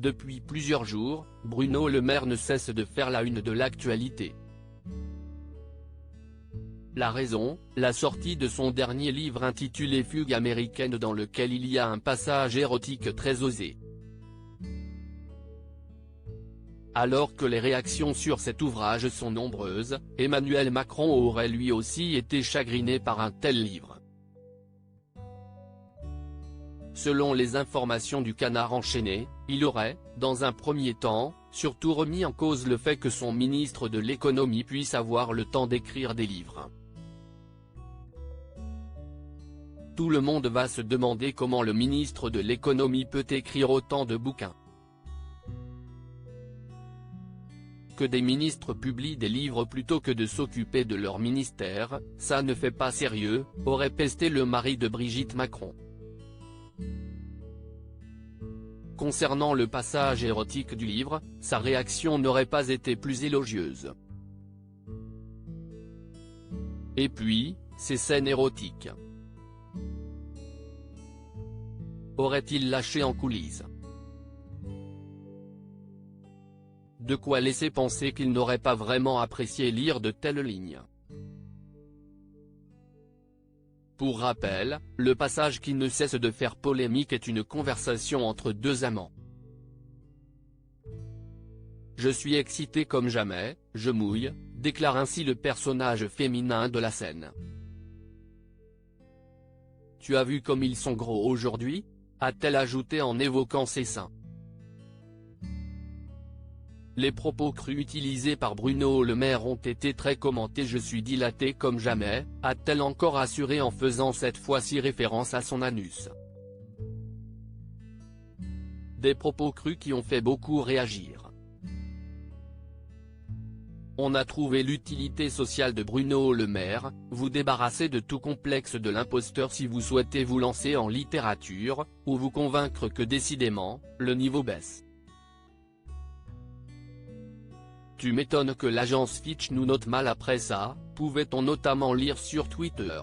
Depuis plusieurs jours, Bruno Le Maire ne cesse de faire la une de l'actualité. La raison, la sortie de son dernier livre intitulé Fugue américaine dans lequel il y a un passage érotique très osé. Alors que les réactions sur cet ouvrage sont nombreuses, Emmanuel Macron aurait lui aussi été chagriné par un tel livre. Selon les informations du Canard enchaîné, il aurait, dans un premier temps, surtout remis en cause le fait que son ministre de l'économie puisse avoir le temps d'écrire des livres. Tout le monde va se demander comment le ministre de l'économie peut écrire autant de bouquins. Que des ministres publient des livres plutôt que de s'occuper de leur ministère, ça ne fait pas sérieux, aurait pesté le mari de Brigitte Macron. Concernant le passage érotique du livre, sa réaction n'aurait pas été plus élogieuse. Et puis, ces scènes érotiques. Aurait-il lâché en coulisses? De quoi laisser penser qu'il n'aurait pas vraiment apprécié lire de telles lignes. Pour rappel, le passage qui ne cesse de faire polémique est une conversation entre deux amants. Je suis excité comme jamais, je mouille, déclare ainsi le personnage féminin de la scène. Tu as vu comme ils sont gros aujourd'hui? A-t-elle ajouté en évoquant ses seins. Les propos crus utilisés par Bruno Le Maire ont été très commentés. Je suis dilaté comme jamais, a-t-elle encore assuré en faisant cette fois-ci référence à son anus. Des propos crus qui ont fait beaucoup réagir. On a trouvé l'utilité sociale de Bruno Le Maire, vous débarrasser de tout complexe de l'imposteur si vous souhaitez vous lancer en littérature, ou vous convaincre que décidément, le niveau baisse. Tu m'étonnes que l'agence Fitch nous note mal après ça, pouvait-on notamment lire sur Twitter.